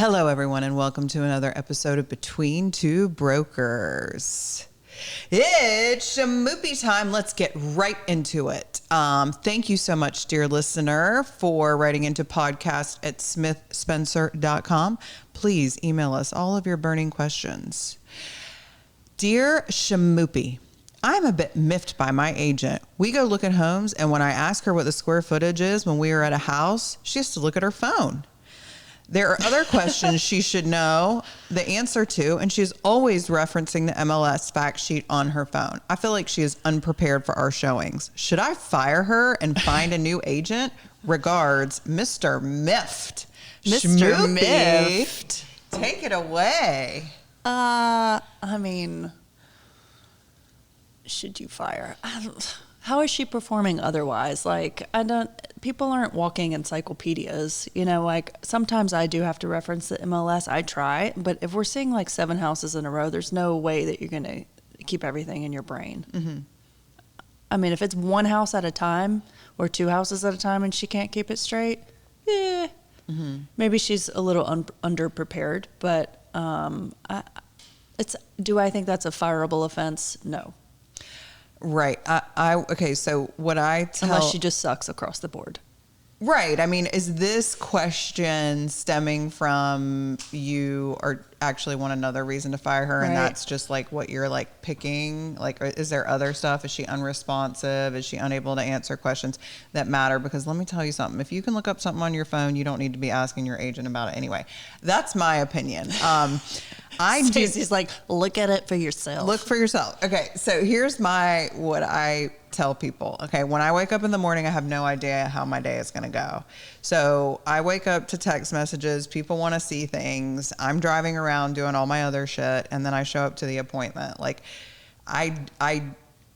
Hello, everyone, and welcome to another episode of Between Two Brokers. It's Shamoopy time. Let's get right into it. Thank you so much, dear listener, for writing into podcast@smithspencer.com. Please email us all of your burning questions. Dear Shamoopy, I'm a bit miffed by my agent. We go look at homes, and when I ask her what the square footage is when we are at a house, she has to look at her phone. There are other questions she should know the answer to, and she's always referencing the MLS fact sheet on her phone. I feel like she is unprepared for our showings. Should I fire her and find a new agent? Regards, Mr. Miffed. Mr. Miffed. Take it away. I mean, should you fire? How is she performing otherwise? People aren't walking encyclopedias, sometimes I do have to reference the MLS. I try, but if we're seeing 7 houses in a row, there's no way that you're going to keep everything in your brain. Mm-hmm. I mean, if it's 1 house at a time or 2 houses at a time and she can't keep it straight, maybe she's a little underprepared, but do I think that's a fireable offense? No. Right. Okay. So what unless she just sucks across the board. Right. I mean, is this question stemming from you or actually want another reason to fire her? Right. And that's just what you're picking? Is there other stuff? Is she unresponsive? Is she unable to answer questions that matter? Because let me tell you something. If you can look up something on your phone, you don't need to be asking your agent about it anyway. That's my opinion. Stacy's look at it for yourself. Look for yourself. Okay, so here's what I tell people. Okay, when I wake up in the morning, I have no idea how my day is going to go. So I wake up to text messages. People want to see things. I'm driving around doing all my other shit, and then I show up to the appointment.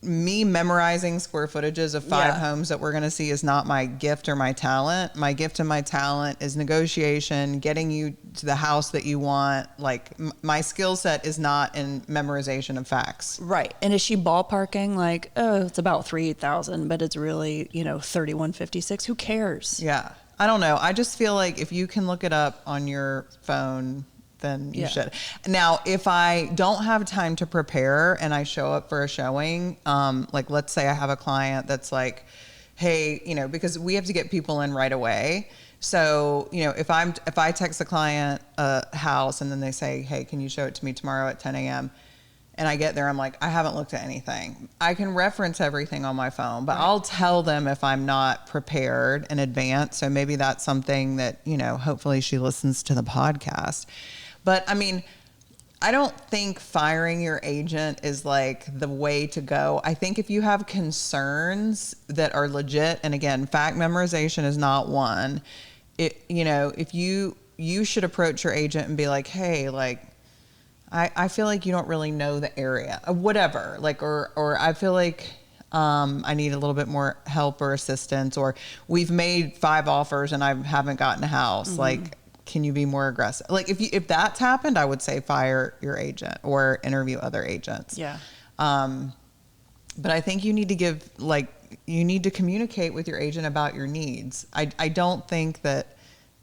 Me memorizing square footages of 5 homes that we're going to see is not my gift or my talent. My gift and my talent is negotiation, getting you to the house that you want. My skill set is not in memorization of facts. Right. And is she ballparking it's about 3,000, but it's really, 3,156. Who cares? Yeah. I don't know. I just feel like if you can look it up on your phone, then you should. Now, if I don't have time to prepare and I show up for a showing, let's say I have a client that's hey, because we have to get people in right away. So, if I text the client a house and then they say, hey, can you show it to me tomorrow at 10 a.m.? And I get there, I'm I haven't looked at anything. I can reference everything on my phone, but I'll tell them if I'm not prepared in advance. So maybe that's something that, hopefully she listens to the podcast. But I mean, I don't think firing your agent is the way to go. I think if you have concerns that are legit, and again, fact memorization is not one, if you should approach your agent and be hey, I feel like you don't really know the area, whatever, or I feel I need a little bit more help or assistance, or we've made 5 offers and I haven't gotten a house. Mm-hmm. Can you be more aggressive? If that's happened, I would say fire your agent or interview other agents. Yeah. But I think you need to you need to communicate with your agent about your needs. I don't think that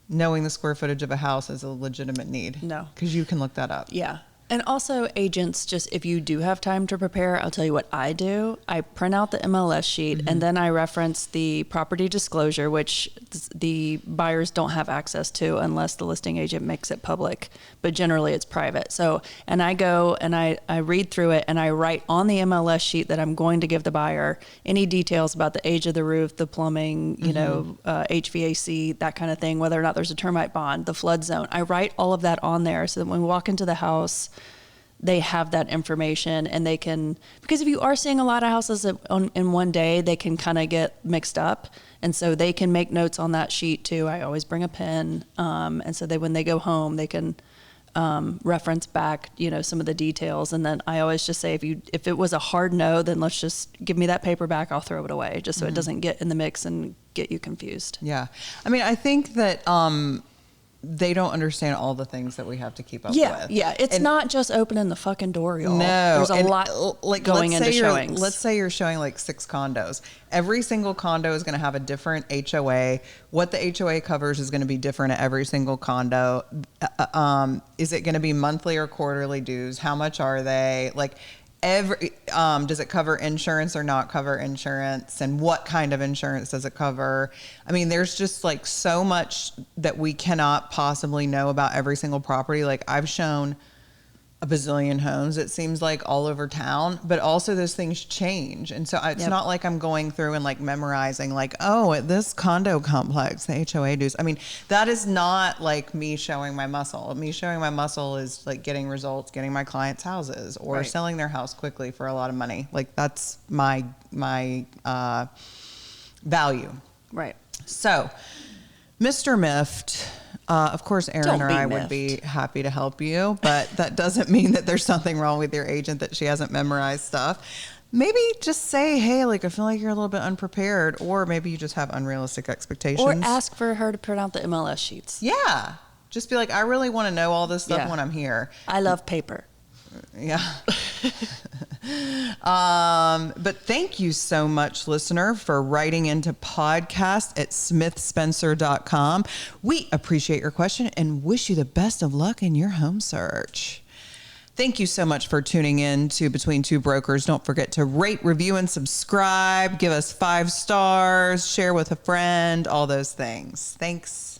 knowing the square footage of a house is a legitimate need. No. Because you can look that up. Yeah. And also agents, just if you do have time to prepare, I'll tell you what I do. I print out the MLS sheet, mm-hmm. and then I reference the property disclosure, which the buyers don't have access to unless the listing agent makes it public, but generally it's private. So, and I go and I read through it and I write on the MLS sheet that I'm going to give the buyer any details about the age of the roof, the plumbing, mm-hmm. HVAC, that kind of thing, whether or not there's a termite bond, the flood zone. I write all of that on there so that when we walk into the house, they have that information and they can, because if you are seeing a lot of houses in one day, they can kind of get mixed up. And so they can make notes on that sheet too. I always bring a pen. And so when they go home, they can reference back, some of the details. And then I always just say, if it was a hard no, then let's just give me that paper back. I'll throw it away just so mm-hmm. it doesn't get in the mix and get you confused. Yeah. I mean, I think that, they don't understand all the things that we have to keep up Yeah, with. yeah. It's not just opening the fucking door, y'all. No, there's a lot like going into showings. Let's say you're showing like 6 condos. Every single condo is going to have a different HOA. What the HOA covers is going to be different at every single condo. Is it going to be monthly or quarterly dues? How much are they? Like does it cover insurance or not cover insurance, and what kind of insurance does it cover? I mean, there's just like so much that we cannot possibly know about every single property. Like I've shown a bazillion homes, it seems like, all over town, but also those things change. And so it's not like I'm going through and like memorizing like, oh, at this condo complex, the HOA dues. I mean, that is not like me showing my muscle. Me showing my muscle is like getting results, getting my clients houses, or selling their house quickly for a lot of money. Like that's my value. Right. So, Mr. Miffed, of course, Erin or I would be happy to help you, but that doesn't mean that there's something wrong with your agent that she hasn't memorized stuff. Maybe just say, hey, like, I feel like you're a little bit unprepared, or maybe you just have unrealistic expectations. Or ask for her to print out the MLS sheets. Yeah. Just be like, I really want to know all this stuff when I'm here. I love paper. Yeah. But thank you so much, listener, for writing into podcast@smithspencer.com. We appreciate your question and wish you the best of luck in your home search. Thank you so much for tuning in to Between Two Brokers. Don't forget to rate, review, and subscribe. Give us 5 stars, share with a friend, all those things. Thanks.